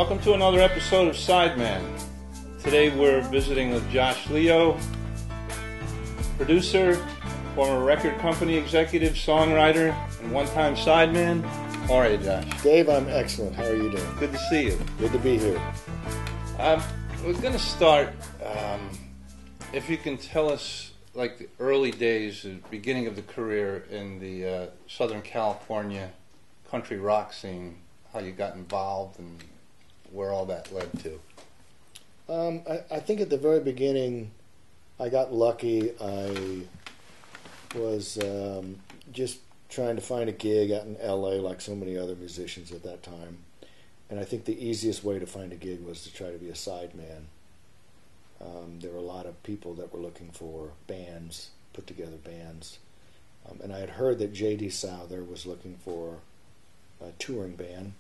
Welcome to another episode of Sideman. Today we're visiting with Josh Leo, producer, former record company executive, songwriter, and one-time sideman. How are you, Josh? Dave, I'm excellent. How are you doing? Good to see you. Good to be here. We're going to start, if you can tell us, like the early days, the beginning of the career in the Southern California country rock scene, how you got involved and where all that led to. I think at the very beginning, I got lucky. I was just trying to find a gig out in L.A. like so many other musicians at that time. And I think the easiest way to find a gig was to try to be a sideman. There were a lot of people that were looking for bands, put together bands. And I had heard that J.D. Souther was looking for a touring band.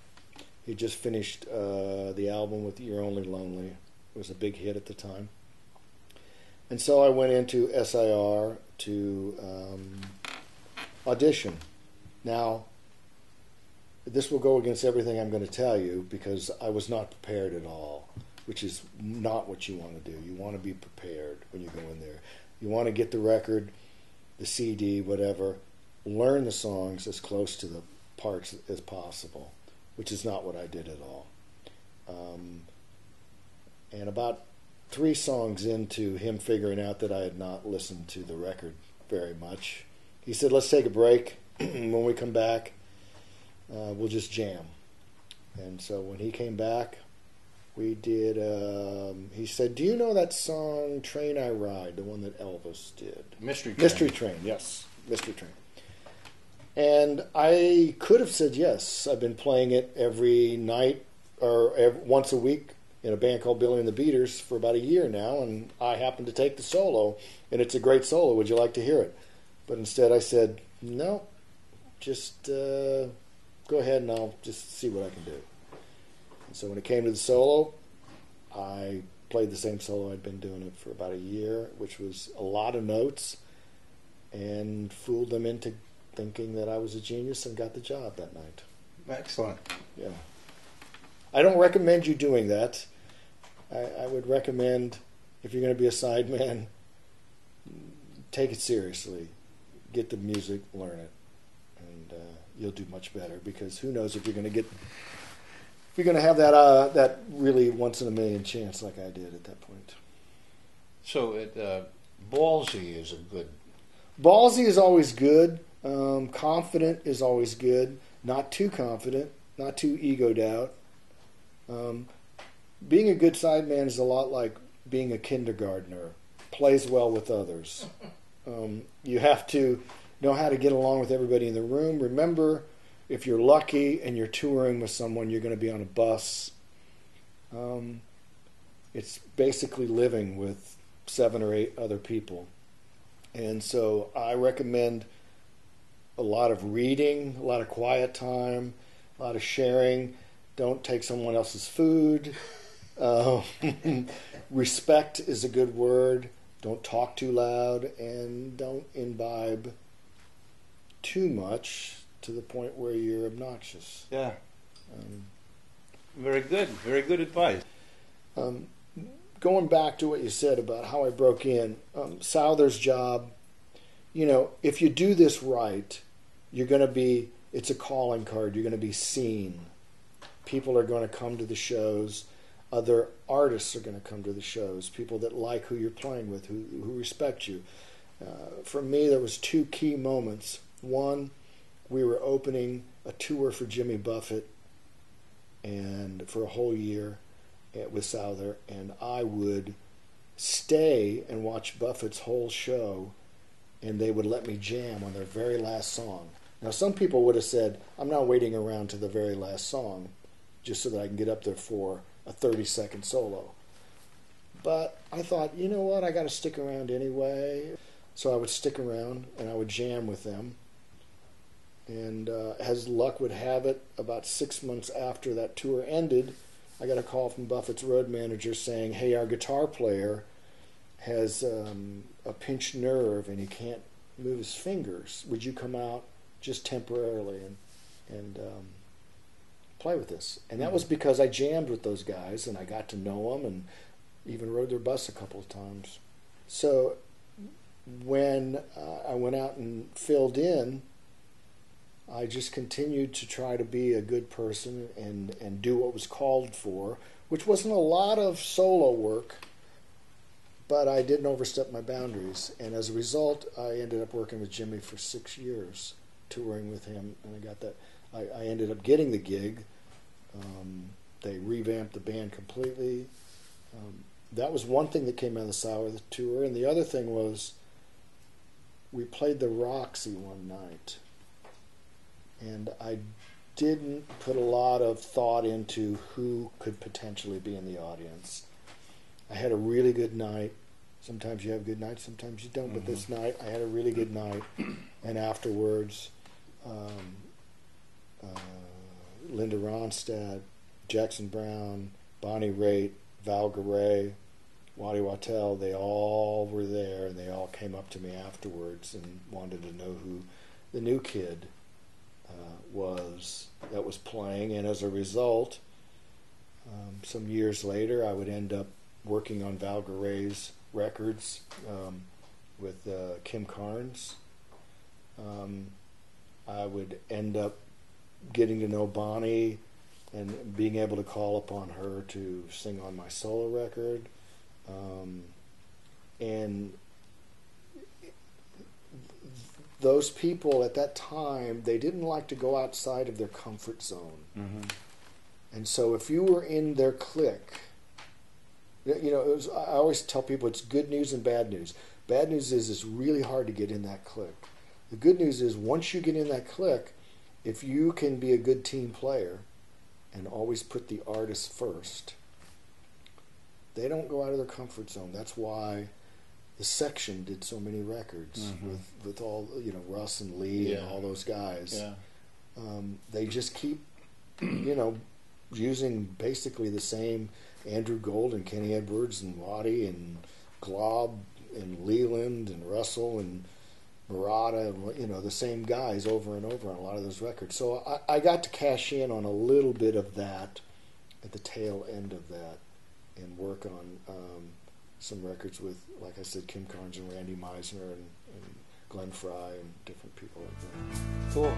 He just finished the album with You're Only Lonely. It was a big hit at the time. And so I went into SIR to audition. Now, this will go against everything I'm going to tell you because I was not prepared at all, which is not what you want to do. You want to be prepared when you go in there. You want to get the record, the CD, whatever, learn the songs as close to the parts as possible, which is not what I did at all. And about 3 songs into him figuring out that I had not listened to the record very much, he said, let's take a break. When we come back, we'll just jam. And so when he came back, we did, he said, do you know that song, Train I Ride, the one that Elvis did? Mystery Train. Mystery Train, yes. Mystery Train. And I could have said yes. I've been playing it every night or once a week in a band called Billy and the Beaters for about a year now, and I happen to take the solo, and it's a great solo. Would you like to hear it? But instead I said, no, just go ahead and I'll just see what I can do. And so when it came to the solo, I played the same solo. I'd been doing it for about a year, which was a lot of notes, and fooled them into thinking that I was a genius and got the job that night. Excellent. Yeah. I don't recommend you doing that. I would recommend, if you're going to be a sideman, take it seriously. Get the music, learn it, and you'll do much better, because who knows if you're going to have that really once in a million chance like I did at that point. So ballsy is a good... Ballsy is always good. Confident is always good. Not too confident, not too egoed out. Being a good sideman is a lot like being a kindergartner. Plays well with others. You have to know how to get along with everybody in the room. Remember, if you're lucky and you're touring with someone, you're going to be on a bus. It's basically living with 7 or 8 other people. And so I recommend a lot of reading, a lot of quiet time, a lot of sharing. Don't take someone else's food. Respect is a good word. Don't talk too loud, and don't imbibe too much to the point where you're obnoxious. Yeah. Very good. Very good advice. Going back to what you said about how I broke in, Souther's job, if you do this right, you're going to be, it's a calling card. You're going to be seen. People are going to come to the shows. Other artists are going to come to the shows. People that like who you're playing with, who respect you. For me, there was 2 key moments. One, we were opening a tour for Jimmy Buffett, and for a whole year with Souther, and I would stay and watch Buffett's whole show, and they would let me jam on their very last song. Now, some people would have said, I'm not waiting around to the very last song just so that I can get up there for a 30-second solo. But I thought, you know what, I got to stick around anyway. So I would stick around, and I would jam with them. And as luck would have it, about 6 months after that tour ended, I got a call from Buffett's road manager saying, hey, our guitar player has a pinched nerve and he can't move his fingers. Would you come out just temporarily and play with this. And that was because I jammed with those guys and I got to know them and even rode their bus a couple of times. So when I went out and filled in, I just continued to try to be a good person and do what was called for, which wasn't a lot of solo work, but I didn't overstep my boundaries. And as a result, I ended up working with Jimmy for 6 years, touring with him, and I got that. I ended up getting the gig. They revamped the band completely. That was one thing that came out of the Sour tour, and the other thing was we played the Roxy one night, and I didn't put a lot of thought into who could potentially be in the audience. I had a really good night. Sometimes you have good nights, sometimes you don't, but this night I had a really good night, and afterwards Linda Ronstadt, Jackson Browne, Bonnie Raitt, Val Garay, Waddy Wachtel, they all were there, and they all came up to me afterwards and wanted to know who the new kid was that was playing. And as a result, some years later, I would end up working on Val Garay's records with Kim Carnes. I would end up getting to know Bonnie and being able to call upon her to sing on my solo record. And those people at that time, they didn't like to go outside of their comfort zone. And so if you were in their clique, you know, I always tell people it's good news and bad news. Bad news is it's really hard to get in that clique. The good news is once you get in that clique, if you can be a good team player and always put the artist first, they don't go out of their comfort zone. That's why the Section did so many records with all, you know, Russ and Lee and all those guys. They just keep, you know, using basically the same Andrew Gold and Kenny Edwards and Waddy and Glob and Leland and Russell and Murata, and, you know, the same guys over and over on a lot of those records. So I got to cash in on a little bit of that at the tail end of that and work on some records with, like I said, Kim Carnes and Randy Meisner and Glenn Frey and different people like that. So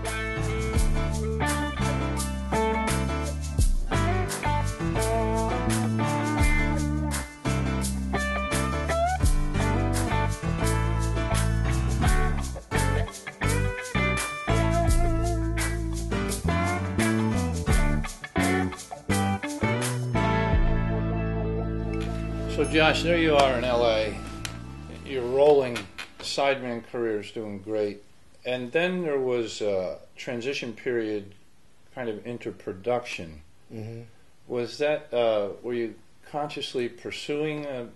Josh, there you are in LA. Your rolling Sideman career is doing great. And then there was a transition period kind of into production. Was that, were you consciously pursuing a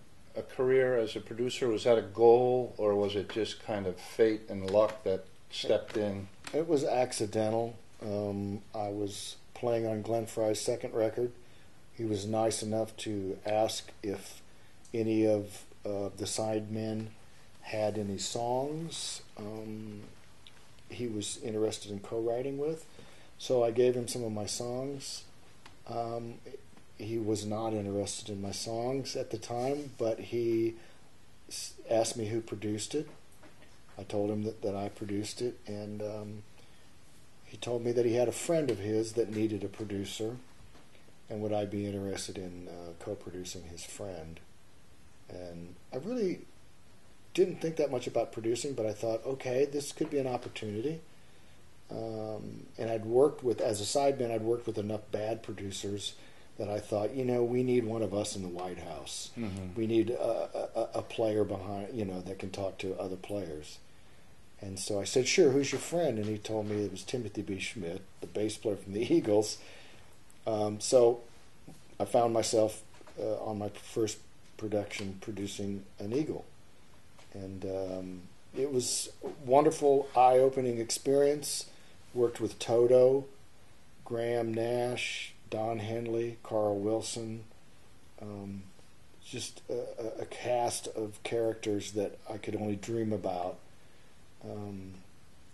career as a producer? Was that a goal, or was it just kind of fate and luck that stepped in? It was accidental. I was playing on Glenn Frey's second record. He was nice enough to ask if any of the Sidemen had any songs he was interested in co-writing with. So I gave him some of my songs. He was not interested in my songs at the time, but he asked me who produced it. I told him that I produced it, and he told me that he had a friend of his that needed a producer, and would I be interested in co-producing his friend. And I really didn't think that much about producing, but I thought, okay, this could be an opportunity. And I'd worked with, as a Sideman, I'd worked with enough bad producers that I thought, you know, we need one of us in the White House. We need a player behind, you know, that can talk to other players. And so I said, sure, who's your friend? And he told me it was Timothy B. Schmidt, the bass player from the Eagles. So I found myself on my first production producing an Eagle. And it was a wonderful, eye-opening experience. Worked with Toto, Graham Nash, Don Henley, Carl Wilson, just a cast of characters that I could only dream about.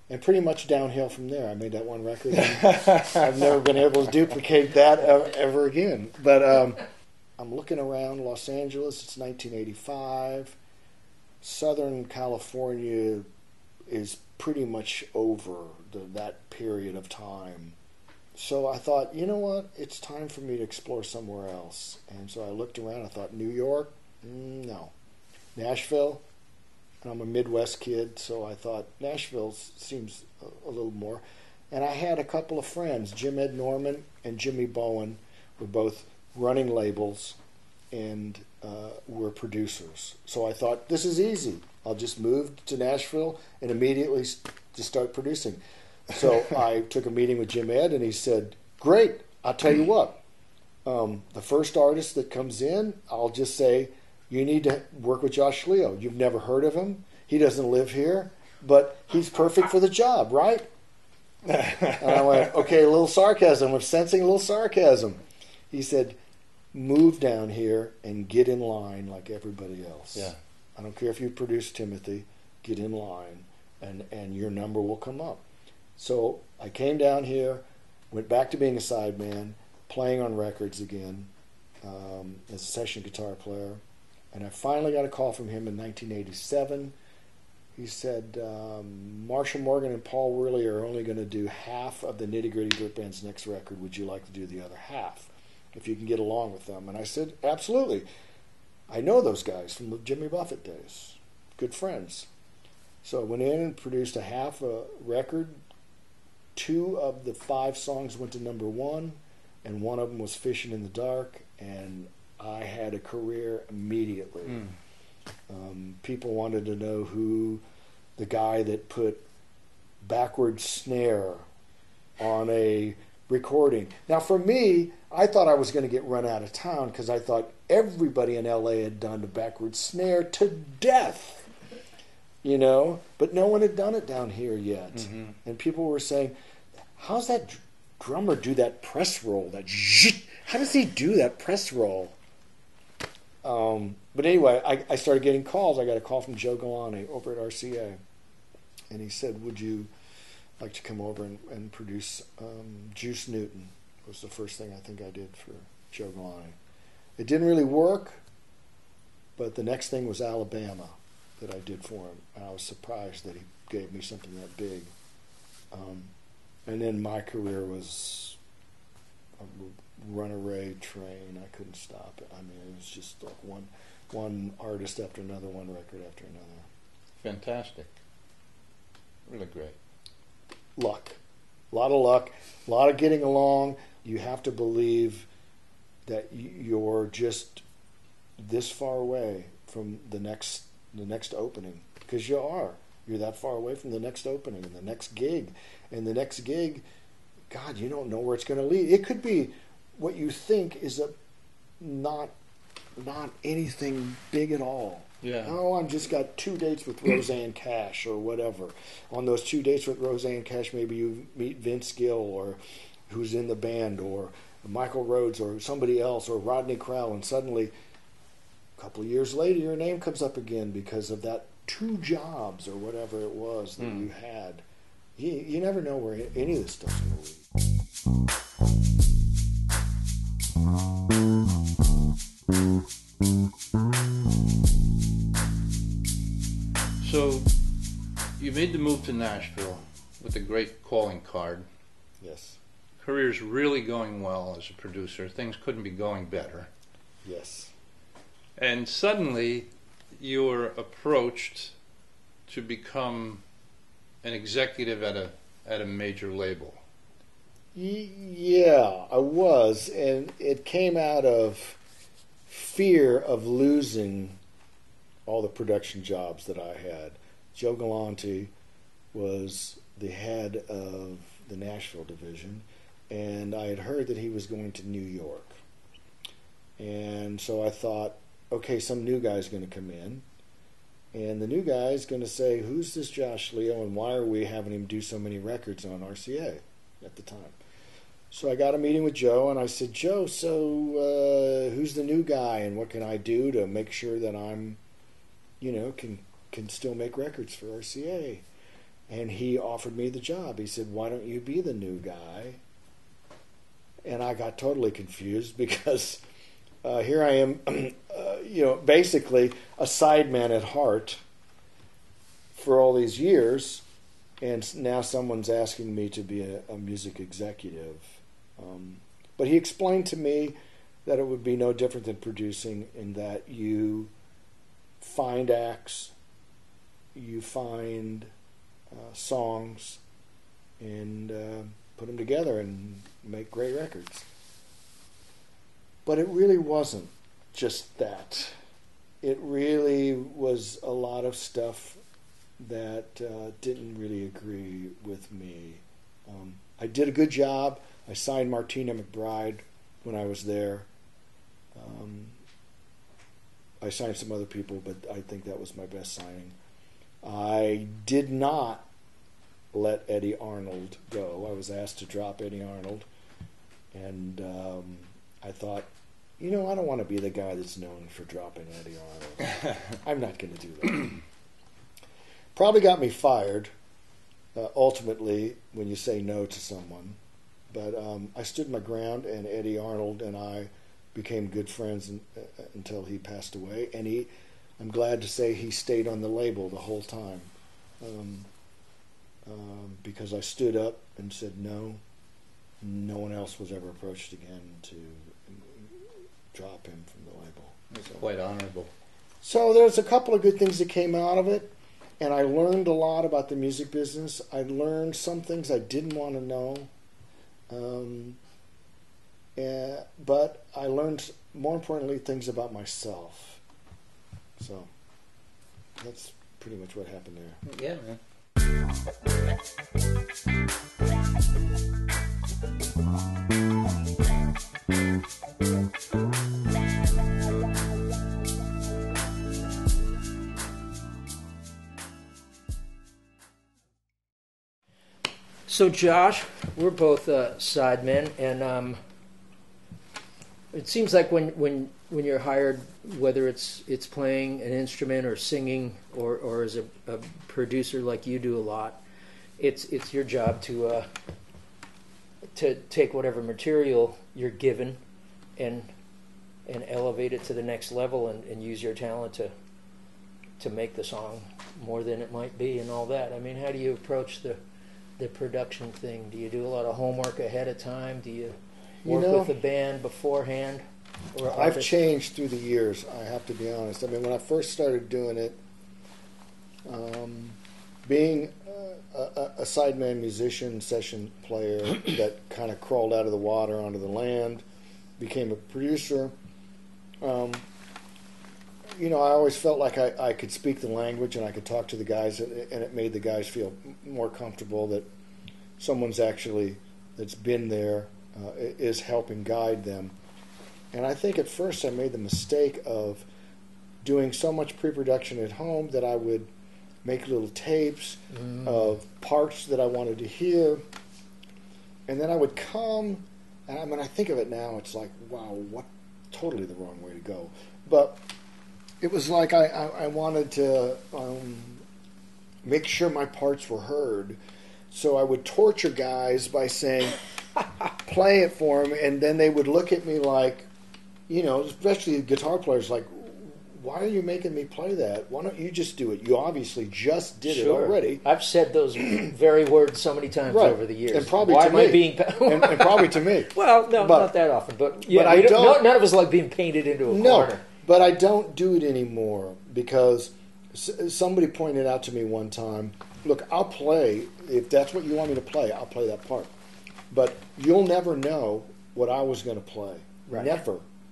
And pretty much downhill from there. I made that one record, and I've never been able to duplicate that ever again. But I'm looking around Los Angeles. It's 1985. Southern California is pretty much over that period of time. So I thought, you know what? It's time for me to explore somewhere else. And so I looked around. I thought, New York? No. Nashville? And I'm a Midwest kid, so I thought Nashville seems a little more. And I had a couple of friends, Jim Ed Norman and Jimmy Bowen, were both running labels and were producers. So I thought, this is easy. I'll just move to Nashville and immediately just start producing. So I took a meeting with Jim Ed, and he said, great, I'll tell you what. The first artist that comes in, I'll just say, you need to work with Josh Leo. You've never heard of him. He doesn't live here, but he's perfect for the job, right? And I went, okay, a little sarcasm. I'm sensing a little sarcasm. He said, move down here and get in line like everybody else. Yeah. I don't care if you produce Timothy, get in line, and your number will come up. So I came down here, went back to being a sideman, playing on records again as a session guitar player. And I finally got a call from him in 1987. He said, Marshall Morgan and Paul Worley are only going to do half of the Nitty Gritty Dirt Band's next record. Would you like to do the other half, if you can get along with them? And I said, absolutely. I know those guys from the Jimmy Buffett days. Good friends. So I went in and produced a half a record. 2 of the 5 songs went to #1, and one of them was Fishing in the Dark, and I had a career immediately. People wanted to know who the guy that put backward snare on a recording. Now, for me, I thought I was going to get run out of town because I thought everybody in L.A. had done the backward snare to death, you know, but no one had done it down here yet. Mm-hmm. And people were saying, how's that drummer do that press roll? How does he do that press roll? But anyway, I started getting calls. I got a call from Joe Galante over at RCA. And he said, would you like to come over and produce Juice Newton? Was the first thing I think I did for Joe Galante. It didn't really work, but the next thing was Alabama that I did for him. And I was surprised that he gave me something that big. And then my career was a runaway train. I couldn't stop it. I mean, it was just like one artist after another, one record after another. Fantastic. Really great. Luck. A lot of luck. A lot of getting along. You have to believe that you're just this far away from the next opening. Because you are. You're that far away from the next opening and the next gig. And the next gig, God, you don't know where it's going to lead. It could be what you think is not anything big at all. Yeah. Oh, I've just got 2 dates with Roseanne Cash or whatever. On those 2 dates with Roseanne Cash, maybe you meet Vince Gill, or who's in the band, or Michael Rhodes, or somebody else, or Rodney Crowell, and suddenly, a couple of years later, your name comes up again because of that 2 jobs or whatever it was that you had. You never know where any of this stuff's going to lead. So, you made the move to Nashville with a great calling card. Yes. Career's really going well as a producer. Things couldn't be going better. Yes. And suddenly, you're approached to become an executive at a major label. Yeah, I was, and it came out of fear of losing all the production jobs that I had. Joe Galante was the head of the Nashville division, and I had heard that he was going to New York. And so I thought, okay, some new guy's going to come in, and the new guy's going to say, who's this Josh Leo, and why are we having him do so many records on RCA at the time? So I got a meeting with Joe, and I said, Joe, so who's the new guy, and what can I do to make sure that I'm, can still make records for RCA? and he offered me the job. He said, "Why don't you be the new guy?" And I got totally confused because here I am, basically a sideman at heart for all these years, and now someone's asking me to be a music executive. But he explained to me that it would be no different than producing, in that you find acts, you find songs, and put them together and make great records. But it really wasn't just that. It really was a lot of stuff that didn't really agree with me. I did a good job. I signed Martina McBride when I was there. I signed some other people, but I think that was my best signing. I did not let Eddie Arnold go. I was asked to drop Eddie Arnold, and I thought, I don't want to be the guy that's known for dropping Eddie Arnold. I'm not going to do that. Probably got me fired, ultimately, when you say no to someone. But I stood my ground, and Eddie Arnold and I became good friends until he passed away. And I'm glad to say he stayed on the label the whole time. Because I stood up and said no. No one else was ever approached again to drop him from the label. It's quite honorable. So there's a couple of good things that came out of it, and I learned a lot about the music business. I learned some things I didn't want to know, but I learned, more importantly, things about myself. So that's pretty much what happened there. Yeah, man. So Josh, we're both sidemen, and it seems like when you're hired, whether it's playing an instrument or singing or as a producer like you do a lot, it's your job to take whatever material you're given and elevate it to the next level and use your talent to make the song more than it might be and all that. I mean, how do you approach the production thing? Do you do a lot of homework ahead of time? Do you work with the band beforehand? Or I've changed through the years, I have to be honest. I mean, when I first started doing it, being a sideman musician, session player that kind of crawled out of the water onto the land, became a producer, I always felt like I could speak the language and I could talk to the guys, and it made the guys feel more comfortable that someone's actually, that's been there, is helping guide them. And I think at first I made the mistake of doing so much pre-production at home that I would make little tapes of parts that I wanted to hear, and then I would come, and when I think of it now, it's like, wow, what, totally the wrong way to go. But it was like I wanted to make sure my parts were heard. So I would torture guys by saying, play it for them, and then they would look at me like, especially guitar players, like, why are you making me play that? Why don't you just do it? You obviously just did it already. I've said those very words so many times over the years. And probably why to am me. I being and probably to me. Well, no, not that often. But yeah, I don't, none of us like being painted into a corner. But I don't do it anymore because somebody pointed out to me one time, look, I'll play, if that's what you want me to play, I'll play that part. But you'll never know what I was going to play. Right.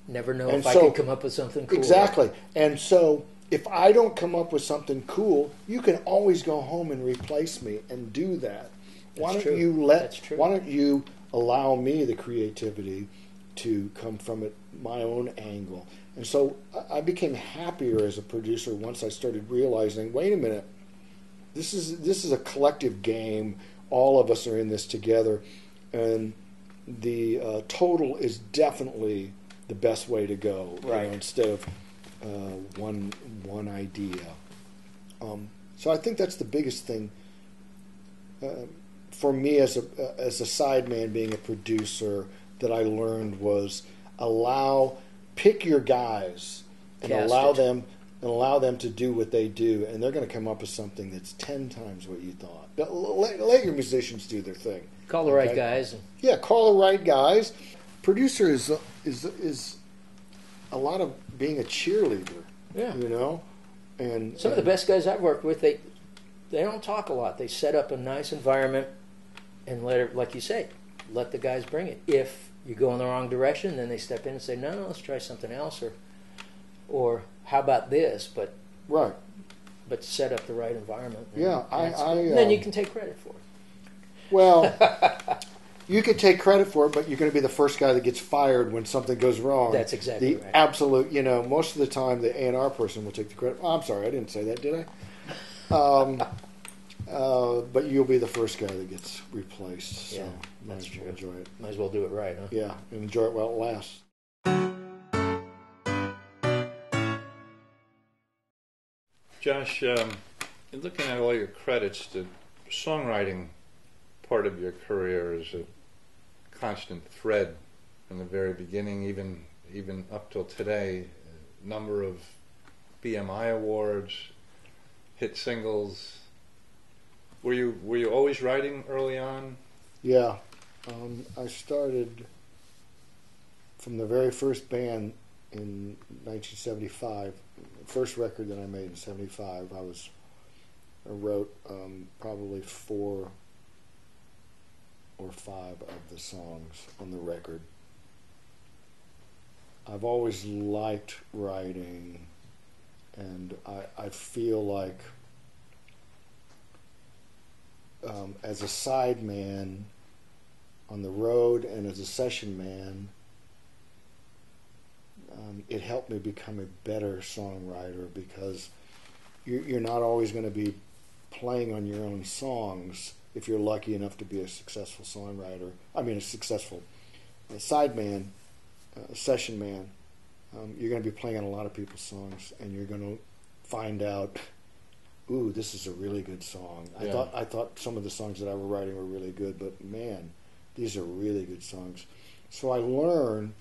Never know if I can come up with something cool. Exactly. And so if I don't come up with something cool, you can always go home and replace me and do that. Why don't you allow me the creativity to come from it, my own angle? And so I became happier as a producer once I started realizing, wait a minute, this is a collective game. All of us are in this together, and the total is definitely the best way to go. Right. Instead of one idea. So I think that's the biggest thing for me as a sideman, being a producer, that I learned was pick your guys and allow them to do what they do, and they're going to come up with something that's 10 times what you thought. Let your musicians do their thing. Call the right guys. Yeah, call the right guys. Producer is a lot of being a cheerleader. Yeah. You know, and some of the best guys I've worked with, they don't talk a lot. They set up a nice environment and like you say, let the guys bring it. If you go in the wrong direction, then they step in and say, no, let's try something else, or how about this? But set up the right environment. Yeah, and then you can take credit for it. Well, you can take credit for it, but you're going to be the first guy that gets fired when something goes wrong. That's exactly right. Absolute, most of the time the A&R person will take the credit. Oh, I'm sorry, I didn't say that, did I? But you'll be the first guy that gets replaced. So that's true. Enjoy it. Might as well do it right, huh? Yeah, and enjoy it while it lasts. Josh, looking at all your credits, the songwriting part of your career is a constant thread from the very beginning, even up till today. A number of BMI awards, hit singles. Were you always writing early on? Yeah, I started from the very first band in 1975. The first record that I made in '75, I wrote probably 4 or 5 of the songs on the record. I've always liked writing, and I feel like as a sideman on the road and as a session man, it helped me become a better songwriter, because you're not always going to be playing on your own songs if you're lucky enough to be a successful songwriter. I mean, a successful sideman, session man. You're going to be playing on a lot of people's songs, and you're going to find out, ooh, this is a really good song. Yeah. I thought some of the songs that I were writing were really good, but man, these are really good songs. So I learn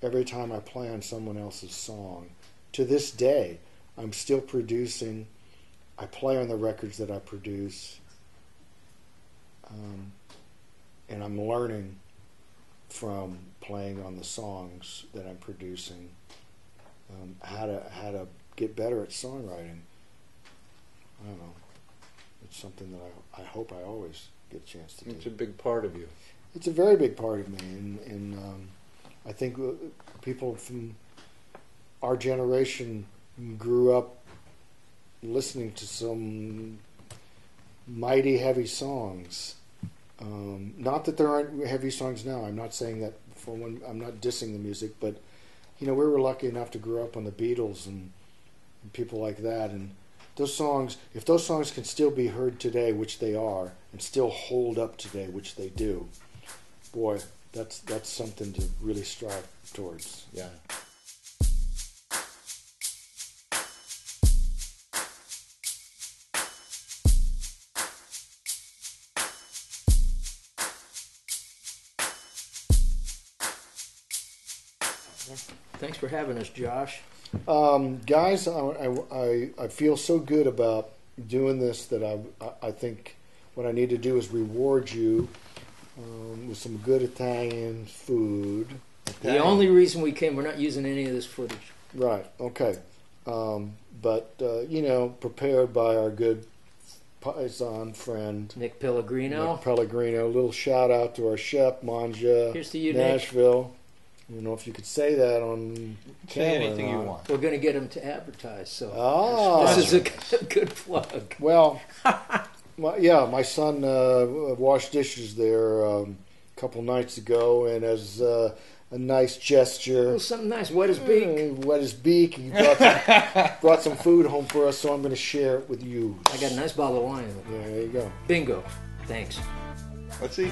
every time I play on someone else's song. To this day, I'm still producing. I play on the records that I produce, and I'm learning from playing on the songs that I'm producing how to get better at songwriting. I don't know. It's something that I hope I always get a chance to do. It's a big part of you. It's a very big part of me, and I think people from our generation grew up listening to some mighty heavy songs. Not that there aren't heavy songs now. I'm not saying that I'm not dissing the music, but we were lucky enough to grow up on the Beatles and people like that, and those songs, if those songs can still be heard today, which they are, and still hold up today, which they do, boy, that's something to really strive towards. Yeah. Thanks for having us, Josh. Guys, I feel so good about doing this that I think what I need to do is reward you with some good Italian food. The only reason we came, we're not using any of this footage. Right, okay. But, prepared by our good paisan friend Nick Pellegrino. A little shout out to our chef, Manja. Here's to you, Nashville. I don't know if you could say that on Say anything you want. We're going to get him to advertise, so this is a good plug. Well, my son washed dishes there a couple nights ago, and as a nice gesture, Oh, something nice. Wet his beak. Wet his beak. He brought some food home for us, so I'm going to share it with you. I got a nice bottle of wine. Yeah, there you go. Bingo. Thanks. Let's see.